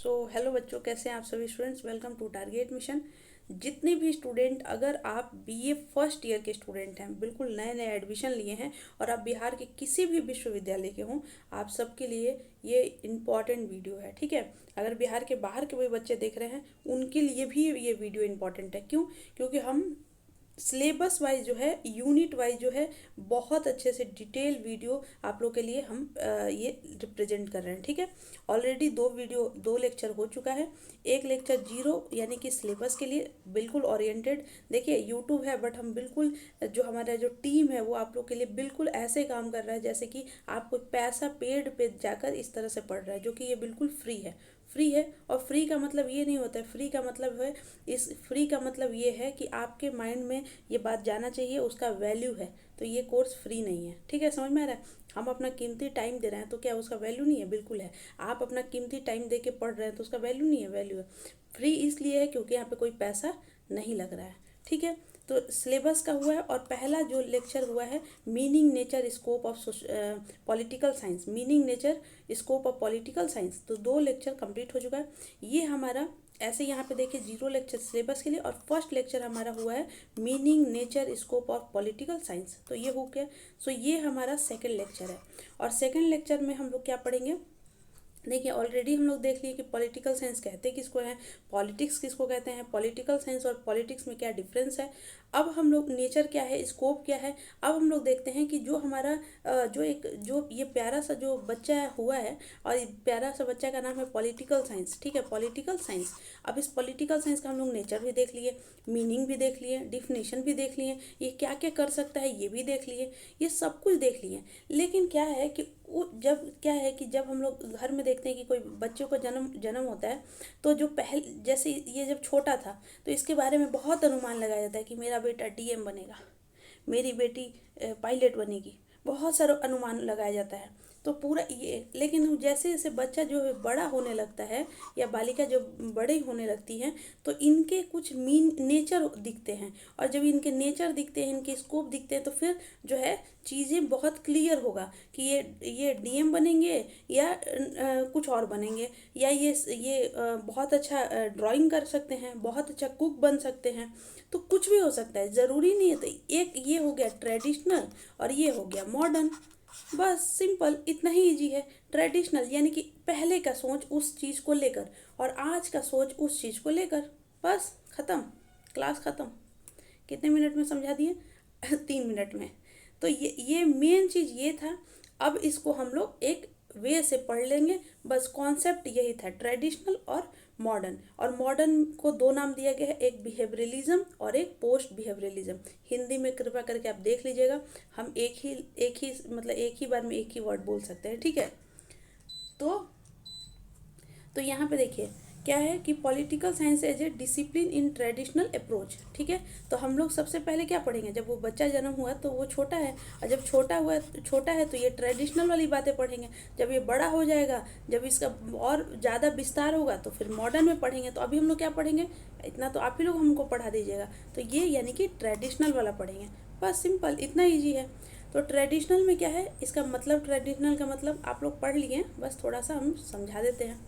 Hello बच्चों, कैसे हैं आप सभी students. Welcome to target mission. जितने भी स्टूडेंट, अगर आप बीए फर्स्ट ईयर के स्टूडेंट हैं, बिल्कुल नए नए एडमिशन लिए हैं और आप बिहार के किसी भी विश्वविद्यालय के हों, आप सबके लिए ये इम्पॉर्टेंट वीडियो है। ठीक है, अगर बिहार के बाहर के कोई बच्चे देख रहे हैं उनके लिए भी ये वीडियो इम्पॉर्टेंट है। क्यों? क्योंकि हम सिलेबस वाइज जो है, यूनिट वाइज जो है, बहुत अच्छे से डिटेल वीडियो आप लोग के लिए हम ये रिप्रेजेंट कर रहे हैं। ठीक है, ऑलरेडी दो लेक्चर हो चुका है। एक लेक्चर जीरो यानी कि सिलेबस के लिए बिल्कुल ओरिएंटेड। देखिए यूट्यूब है, बट हम बिल्कुल जो हमारा जो टीम है वो आप लोग के लिए बिल्कुल ऐसे काम कर रहा है जैसे कि आप कोई पैसा पेड पे जाकर इस तरह से पढ़ रहा है, जो कि ये बिल्कुल फ्री है। फ्री है, और फ्री का मतलब ये नहीं होता है, फ्री का मतलब है, इस फ्री का मतलब ये है कि आपके माइंड में ये बात जाना चाहिए, उसका वैल्यू है। तो ये कोर्स फ्री नहीं है। ठीक है, समझ में आ रहा है। हम अपना कीमती टाइम दे रहे हैं तो क्या उसका वैल्यू नहीं है? बिल्कुल है। आप अपना कीमती टाइम दे के पढ़ रहे हैं तो उसका वैल्यू नहीं है? वैल्यू है। फ्री इसलिए है क्योंकि यहाँ पे कोई पैसा नहीं लग रहा है। ठीक है, तो सिलेबस का हुआ है, और पहला जो लेक्चर हुआ है meaning nature scope of political science, meaning nature scope of political science. तो दो लेक्चर कंप्लीट हो चुका है। ये हमारा ऐसे यहाँ पे देखिए जीरो लेक्चर सिलेबस के लिए, और फर्स्ट लेक्चर हमारा हुआ है meaning nature scope of political science. तो ये हो गया। सो ये हमारा सेकंड लेक्चर है, और सेकंड लेक्चर में हम लोग क्या पढ़ेंगे? देखिए ऑलरेडी हम लोग देख लिए कि पॉलिटिकल साइंस कहते किसको हैं, पॉलिटिक्स किसको कहते हैं, पॉलिटिकल साइंस और पॉलिटिक्स में क्या डिफरेंस है। अब हम लोग नेचर क्या है, स्कोप क्या है, अब हम लोग देखते हैं कि जो हमारा जो ये प्यारा सा जो बच्चा हुआ है, और प्यारा सा बच्चा का नाम है पॉलिटिकल साइंस। ठीक है, पॉलिटिकल साइंस। अब इस पॉलिटिकल साइंस का हम लोग नेचर भी देख लिए, मीनिंग भी देख लिए, डिफिनेशन भी देख लिए, ये क्या क्या कर सकता है ये भी देख लिए, ये सब कुछ देख लिए। लेकिन क्या है कि जब हम लोग घर में देखते हैं कि कोई बच्चों को जन्म होता है, तो जो जैसे ये जब छोटा था तो इसके बारे में बहुत अनुमान लगाया जाता है कि मेरा बेटा डीएम बनेगा, मेरी बेटी पायलट बनेगी, बहुत सारा अनुमान लगाया जाता है। तो पूरा ये, लेकिन जैसे जैसे बच्चा जो है बड़ा होने लगता है, या बालिका जो बड़ी होने लगती हैं, तो इनके कुछ नेचर दिखते हैं, और जब इनके नेचर दिखते हैं, इनके स्कोप दिखते हैं, तो फिर जो है चीज़ें बहुत क्लियर होगा कि ये डीएम बनेंगे, या कुछ और बनेंगे, या ये बहुत अच्छा ड्राइंग कर सकते हैं, बहुत अच्छा कुक बन सकते हैं। तो कुछ भी हो सकता है, ज़रूरी नहीं है। तो एक ये हो गया ट्रेडिशनल, और ये हो गया मॉडर्न। बस सिंपल, इतना ही इजी है। ट्रेडिशनल यानी कि पहले का सोच उस चीज़ को लेकर, और आज का सोच उस चीज़ को लेकर। बस ख़त्म, क्लास ख़त्म। कितने मिनट में समझा दिए? 3 मिनट में। तो ये मेन चीज़ ये था। अब इसको हम लोग एक वे से पढ़ लेंगे। बस कॉन्सेप्ट यही था, ट्रेडिशनल और मॉडर्न। और मॉडर्न को दो नाम दिया गया है, एक बिहेवियरलिज्म और एक पोस्ट बिहेवियरलिज्म। हिंदी में कृपया करके आप देख लीजिएगा, हम एक ही बार में एक ही वर्ड बोल सकते हैं। ठीक है, तो यहाँ पे देखिए क्या है कि political science as a discipline in traditional approach. ठीक है, तो हम लोग सबसे पहले क्या पढ़ेंगे? जब वो बच्चा जन्म हुआ तो वो छोटा है, और जब छोटा है तो ये ट्रेडिशनल वाली बातें पढ़ेंगे। जब ये बड़ा हो जाएगा, जब इसका और ज़्यादा विस्तार होगा, तो फिर मॉडर्न में पढ़ेंगे। तो अभी हम लोग क्या पढ़ेंगे? इतना तो आप ही लोग हमको पढ़ा दीजिएगा। तो ये यानी कि ट्रेडिशनल वाला पढ़ेंगे। बस सिंपल, इतना ईजी है। तो ट्रेडिशनल में क्या है, इसका मतलब, ट्रेडिशनल का मतलब आप लोग पढ़ लिए, बस थोड़ा सा हम समझा देते हैं।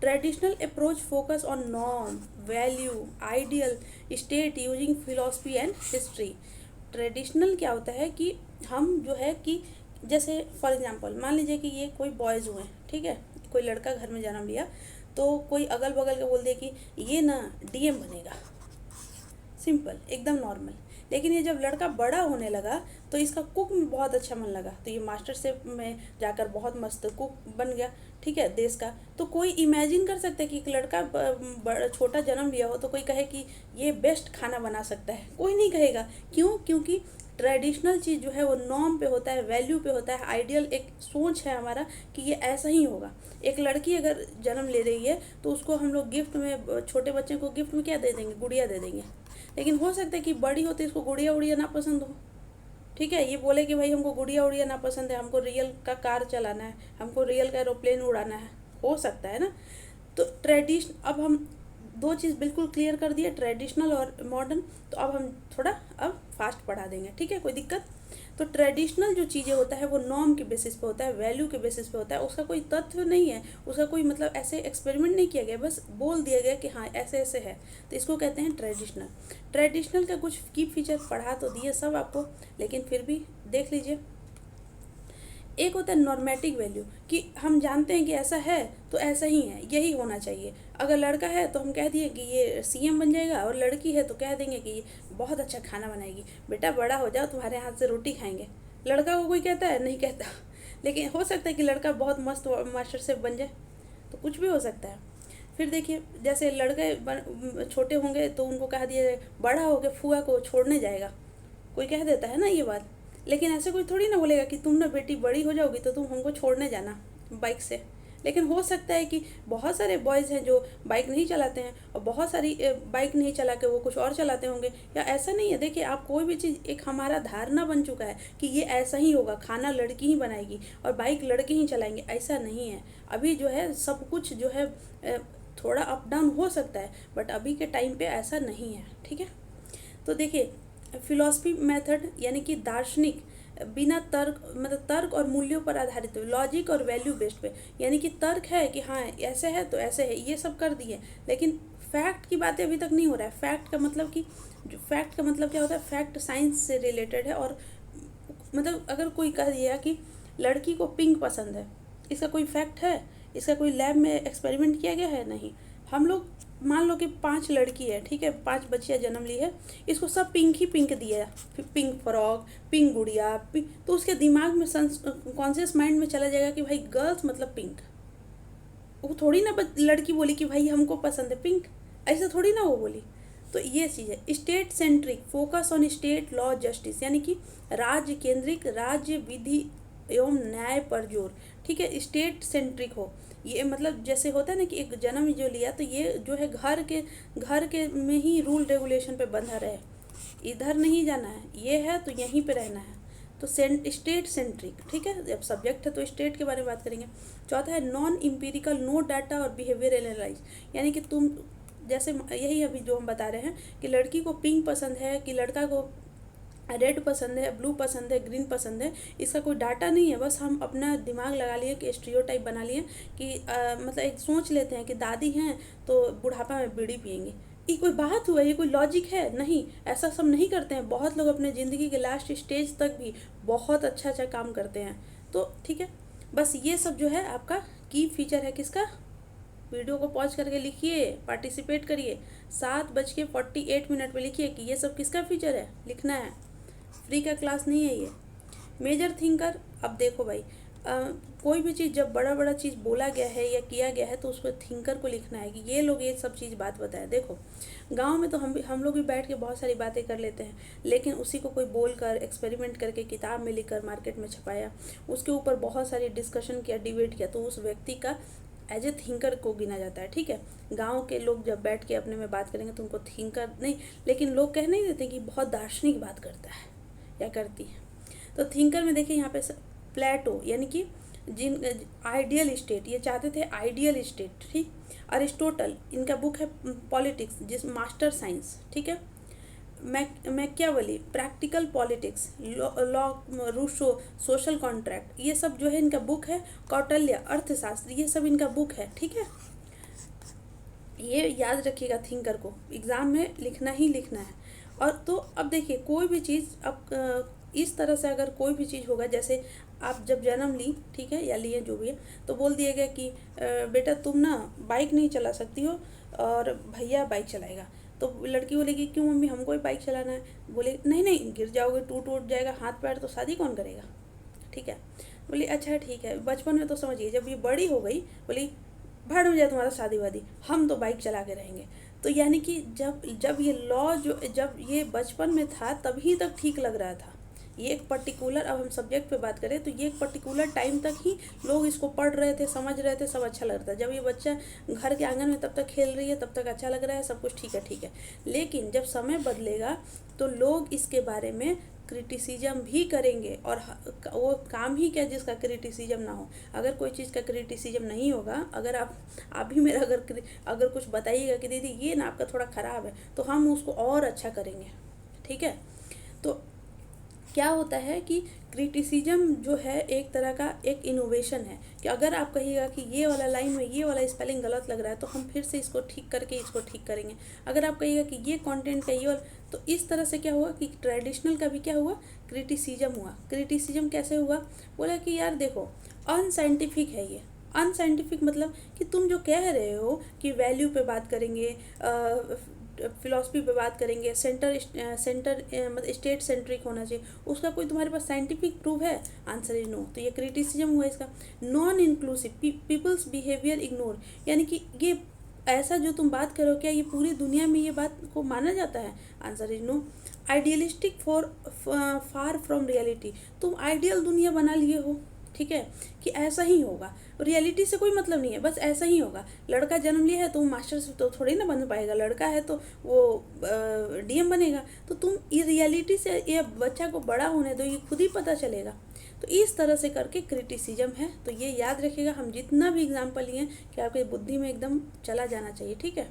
Traditional approach focus on norm, value, ideal, state using philosophy and history. Traditional क्या होता है कि हम जो है कि जैसे फॉर एग्जांपल मान लीजिए कि ये कोई बॉयज़ हुए, ठीक है, कोई लड़का घर में जन्म लिया, तो कोई अगल बगल के बोल दे कि ये ना डीएम बनेगा। सिंपल, एकदम नॉर्मल। लेकिन ये जब लड़का बड़ा होने लगा तो इसका कुक में बहुत अच्छा मन लगा, तो ये मास्टर शेफ में जाकर बहुत मस्त कुक बन गया। ठीक है, देश का। तो कोई इमेजिन कर सकता है कि एक लड़का छोटा जन्म लिया हो तो कोई कहे कि ये बेस्ट खाना बना सकता है? कोई नहीं कहेगा। क्यों? क्योंकि ट्रेडिशनल चीज़ जो है वो नॉर्म पे होता है, वैल्यू पे होता है, आइडियल एक सोच है हमारा कि ये ऐसा ही होगा। एक लड़की अगर जन्म ले रही है तो उसको हम लोग गिफ्ट में, छोटे बच्चे को गिफ्ट में क्या दे देंगे? गुड़िया दे देंगे। लेकिन हो सकता है कि बड़ी होती इसको गुड़िया उड़िया ना पसंद हो। ठीक है, ये बोले कि भाई हमको गुड़िया उड़िया ना पसंद है, हमको रियल का कार चलाना है, हमको रियल का एरोप्लेन उड़ाना है। हो सकता है ना। तो अब हम दो चीज़ बिल्कुल क्लियर कर दिए, ट्रेडिशनल और मॉडर्न। तो अब हम थोड़ा अब फास्ट पढ़ा देंगे। ठीक है, कोई दिक्कत? तो ट्रेडिशनल जो चीज़ें होता है वो नॉर्म के बेसिस पे होता है, वैल्यू के बेसिस पे होता है, उसका कोई तथ्य नहीं है, उसका कोई मतलब ऐसे एक्सपेरिमेंट नहीं किया गया, बस बोल दिया गया कि हाँ ऐसे ऐसे है, तो इसको कहते हैं ट्रेडिशनल। ट्रेडिशनल का कुछ की फीचर पढ़ा तो दिए सब आपको, लेकिन फिर भी देख लीजिए। एक होता है नॉर्मेटिक वैल्यू, कि हम जानते हैं कि ऐसा है तो ऐसा ही है, यही होना चाहिए। अगर लड़का है तो हम कह दिए कि ये सीएम बन जाएगा, और लड़की है तो कह देंगे कि ये बहुत अच्छा खाना बनाएगी, बेटा बड़ा हो जाओ तुम्हारे हाथ से रोटी खाएंगे। लड़का को कोई कहता है? नहीं कहता। लेकिन हो सकता है कि लड़का बहुत मस्त मास्टर शेफ बन जाए, तो कुछ भी हो सकता है। फिर देखिए, जैसे लड़के छोटे होंगे तो उनको कह दिया जाए बड़ा होकर फुआ को छोड़ने जाएगा, कोई कह देता है ना ये बात। लेकिन ऐसे कोई थोड़ी ना बोलेगा कि तुम ना बेटी बड़ी हो जाओगी तो तुम हमको छोड़ने जाना बाइक से। लेकिन हो सकता है कि बहुत सारे बॉयज़ हैं जो बाइक नहीं चलाते हैं, और बहुत सारी बाइक नहीं चला के वो कुछ और चलाते होंगे, या ऐसा नहीं है। देखिए, आप कोई भी चीज़, एक हमारा धारणा बन चुका है कि ये ऐसा ही होगा, खाना लड़की ही बनाएगी और बाइक लड़के ही चलाएंगे, ऐसा नहीं है। अभी जो है सब कुछ जो है थोड़ा अप डाउन हो सकता है, बट अभी के टाइम पे ऐसा नहीं है, ठीक है। तो देखिए, फिलॉसफी मेथड यानी कि दार्शनिक, बिना तर्क मतलब तर्क और मूल्यों पर आधारित, लॉजिक और वैल्यू बेस्ड पे, यानी कि तर्क है कि हाँ ऐसे है तो ऐसे है, ये सब कर दिए, लेकिन फैक्ट की बातें अभी तक नहीं हो रहा है। फैक्ट का मतलब कि जो फैक्ट का मतलब क्या होता है, फैक्ट साइंस से रिलेटेड है। और मतलब अगर कोई कह दिया कि लड़की को पिंक पसंद है, इसका कोई फैक्ट है? इसका कोई लैब में एक्सपेरिमेंट किया गया है? नहीं। हम लोग मान लो कि 5 लड़की है, ठीक है, 5 बच्चियाँ जन्म ली है, इसको सब पिंक ही पिंक दिया, फिर पिंक फ्रॉक, पिंक गुड़िया, पिंक, तो उसके दिमाग में कॉन्शियस माइंड में चला जाएगा कि भाई गर्ल्स मतलब पिंक। वो थोड़ी ना लड़की बोली कि भाई हमको पसंद है पिंक, ऐसा थोड़ी ना वो बोली। तो ये चीज़ है। State centric, focus on state law justice, यानी कि राज्य केंद्रिक, राज्य विधि एवं न्याय पर जोर, ठीक है। स्टेट सेंट्रिक हो, ये मतलब जैसे होता है ना कि एक जन्म जो लिया तो ये जो है घर के में ही रूल रेगुलेशन पे बंधा रहे, इधर नहीं जाना है, ये है तो यहीं पे रहना है। तो स्टेट सेंट्रिक, ठीक है। जब सब्जेक्ट है तो स्टेट के बारे में बात करेंगे। चौथा है नॉन इम्पीरिकल, नो डाटा और बिहेवियर एनालाइज, यानी कि तुम जैसे यही अभी जो हम बता रहे हैं कि लड़की को पिंक पसंद है कि लड़का को रेड पसंद है, ब्लू पसंद है, ग्रीन पसंद है, इसका कोई डाटा नहीं है। बस हम अपना दिमाग लगा लिए कि स्टीरियोटाइप बना लिए कि मतलब एक सोच लेते हैं कि दादी हैं तो बुढ़ापा में बीड़ी पियेंगे। ये कोई बात हुआ? ये कोई लॉजिक है? नहीं, ऐसा सब नहीं करते हैं। बहुत लोग अपने ज़िंदगी के लास्ट स्टेज तक भी बहुत अच्छा अच्छा काम करते हैं। तो ठीक है, बस ये सब जो है आपका की फीचर है किसका। वीडियो को पॉज करके लिखिए, पार्टिसिपेट करिए। 7:48 पे लिखिए कि ये सब किसका फीचर है, लिखना है। फ्री का क्लास नहीं है ये। मेजर थिंकर, अब देखो भाई, कोई भी चीज़ जब बड़ा बड़ा चीज़ बोला गया है या किया गया है तो उस पर थिंकर को लिखना है कि ये लोग ये सब चीज़ बात बताए। देखो, गांव में तो हम लोग भी बैठ के बहुत सारी बातें कर लेते हैं, लेकिन उसी को कोई बोल कर, एक्सपेरिमेंट करके, किताब में लिखकर मार्केट में छपाया, उसके ऊपर बहुत सारी डिस्कशन किया, डिबेट किया, तो उस व्यक्ति का एज ए थिंकर को गिना जाता है, ठीक है। गांव के लोग जब बैठ के अपने में बात करेंगे तो उनको थिंकर नहीं, लेकिन लोग कह नहीं देते कि बहुत दार्शनिक बात करता है या करती है। तो थिंकर में देखिए यहाँ पे प्लेटो, यानी कि जिन आइडियल स्टेट, ये चाहते थे आइडियल स्टेट, ठीक। अरिस्टोटल, इनका बुक है पॉलिटिक्स, जिस मास्टर साइंस, ठीक है। Machiavelli, practical politics, law, Rousseau, social contract, ये सब जो है इनका बुक है। कौटिल्य, अर्थशास्त्र, ये सब इनका बुक है, ठीक है। ये याद रखिएगा, थिंकर को एग्ज़ाम में लिखना ही लिखना है। और तो अब देखिए, कोई भी चीज़ अब इस तरह से अगर कोई भी चीज़ होगा, जैसे आप जब जन्म ली, ठीक है, या लिए जो भी है, तो बोल दिया गया कि बेटा तुम ना बाइक नहीं चला सकती हो और भैया बाइक चलाएगा। तो लड़की बोलेगी क्यों मम्मी, हमको ही बाइक चलाना है। बोले नहीं नहीं, गिर जाओगे, टूट जाएगा हाथ पैर, तो शादी कौन करेगा, ठीक है। बोली अच्छा ठीक है। बचपन में तो समझिए, जब ये बड़ी हो गई बोली भाड़ में जाए तुम्हारा शादी वादी, हम तो बाइक चला के रहेंगे। तो यानी कि जब ये लॉ जो जब ये बचपन में था तभी तक ठीक लग रहा था। ये एक पर्टिकुलर, अब हम सब्जेक्ट पे बात करें तो ये एक पर्टिकुलर टाइम तक ही लोग इसको पढ़ रहे थे, समझ रहे थे, सब अच्छा लग रहा था। जब ये बच्चा घर के आंगन में तब तक खेल रही है, तब तक अच्छा लग रहा है, सब कुछ ठीक है। लेकिन जब समय बदलेगा तो लोग इसके बारे में क्रिटिसिज्म भी करेंगे, और वो काम ही क्या जिसका क्रिटिसिज्म ना हो। अगर कोई चीज़ का क्रिटिसिज्म नहीं होगा, अगर आप भी मेरा अगर कुछ बताइएगा कि दीदी ये ना आपका थोड़ा ख़राब है, तो हम उसको और अच्छा करेंगे, ठीक है। तो क्या होता है कि क्रिटिसिज्म जो है एक तरह का एक इनोवेशन है, कि अगर आप कहिएगा कि ये वाला लाइन में ये वाला स्पेलिंग गलत लग रहा है तो हम फिर से इसको ठीक करके इसको ठीक करेंगे। अगर आप कहिएगा कि ये कंटेंट का ये वाला, तो इस तरह से क्या हुआ कि ट्रेडिशनल का भी क्या हुआ, क्रिटिसिज्म हुआ। क्रिटिसिज्म कैसे हुआ, बोला कि यार देखो अनसाइंटिफिक है ये। अनसाइंटिफिक मतलब कि तुम जो कह रहे हो कि वैल्यू पे बात करेंगे, फिलॉसफी पे बात करेंगे, सेंटर मतलब स्टेट सेंट्रिक होना चाहिए, उसका कोई तुम्हारे पास साइंटिफिक प्रूफ है? Answer is no. तो ये क्रिटिसिज्म हुआ इसका। Non inclusive, people's behaviour ignore, यानी कि ये ऐसा जो तुम बात करो क्या ये पूरी दुनिया में ये बात को माना जाता है? Answer is no. Idealistic far from reality, तुम आइडियल दुनिया बना लिए हो, ठीक है, कि ऐसा ही होगा, रियलिटी से कोई मतलब नहीं है, बस ऐसा ही होगा। लड़का जन्म लिया है तो वो मास्टर से तो थोड़ी ना बन पाएगा, लड़का है तो वो डीएम बनेगा। तो तुम ये रियलिटी से ये बच्चा को बड़ा होने दो, ये खुद ही पता चलेगा। तो इस तरह से करके क्रिटिसिज्म है। तो ये याद रखिएगा, हम जितना भी एग्जाम्पल लिए कि आपके बुद्धि में एकदम चला जाना चाहिए, ठीक है,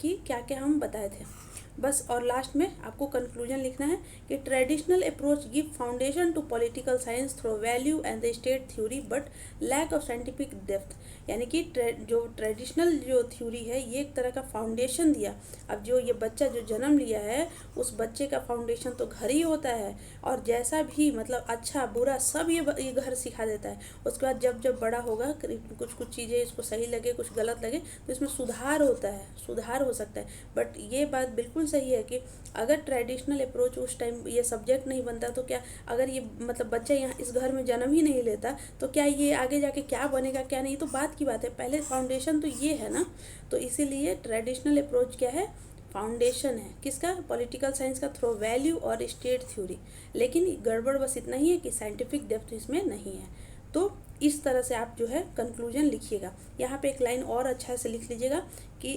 कि क्या क्या हम बताए थे बस। और लास्ट में आपको कंक्लूजन लिखना है कि traditional approach give foundation to political science through value and the state theory but lack of scientific depth, यानी कि जो ट्रेडिशनल जो थ्योरी है ये एक तरह का फाउंडेशन दिया। अब जो ये बच्चा जो जन्म लिया है उस बच्चे का फाउंडेशन तो घर ही होता है, और जैसा भी मतलब अच्छा बुरा सब ये घर सिखा देता है। उसके बाद जब जब बड़ा होगा कुछ कुछ चीज़ें इसको सही लगे कुछ गलत लगे तो इसमें सुधार होता है, सुधार हो सकता है। बट ये बात बिल्कुल सही है कि अगर ट्रेडिशनल अप्रोच उस टाइम ये सब्जेक्ट नहीं बनता तो क्या, अगर ये मतलब बच्चा यहाँ इस घर में जन्म ही नहीं लेता तो क्या ये आगे जाके क्या बनेगा क्या नहीं, तो बात की बात है, पहले फाउंडेशन तो ये है ना। तो इसीलिए ट्रेडिशनल अप्रोच क्या है, फाउंडेशन है किसका, पॉलिटिकल साइंस का, थ्रू वैल्यू और स्टेट थ्योरी। लेकिन गड़बड़ बस इतना ही है कि साइंटिफिक डेप्थ इसमें नहीं है। तो इस तरह से आप जो है कंक्लूजन लिखिएगा। यहाँ पे एक लाइन और अच्छा से लिख लीजिएगा कि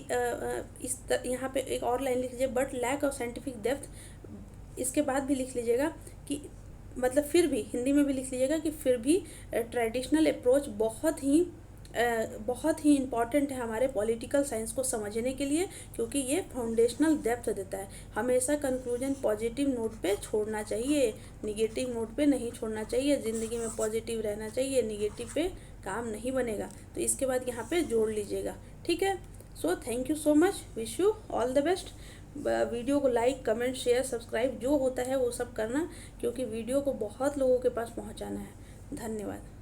यहाँ पे एक और लाइन लिख लीजिए, but lack of scientific depth. इसके बाद भी लिख लीजिएगा कि मतलब फिर भी हिंदी में भी लिख लीजिएगा कि फिर भी ट्रेडिशनल अप्रोच बहुत ही इम्पॉर्टेंट है हमारे पॉलिटिकल साइंस को समझने के लिए, क्योंकि ये फाउंडेशनल डेप्थ देता है। हमेशा कंक्लूजन पॉजिटिव नोट पे छोड़ना चाहिए, निगेटिव नोट पे नहीं छोड़ना चाहिए। ज़िंदगी में पॉजिटिव रहना चाहिए, निगेटिव पे काम नहीं बनेगा। तो इसके बाद यहाँ पे जोड़ लीजिएगा, ठीक है। So thank you so much, wish you all the best. Video को लाइक कमेंट शेयर सब्सक्राइब जो होता है वो सब करना, क्योंकि वीडियो को बहुत लोगों के पास पहुँचाना है। धन्यवाद।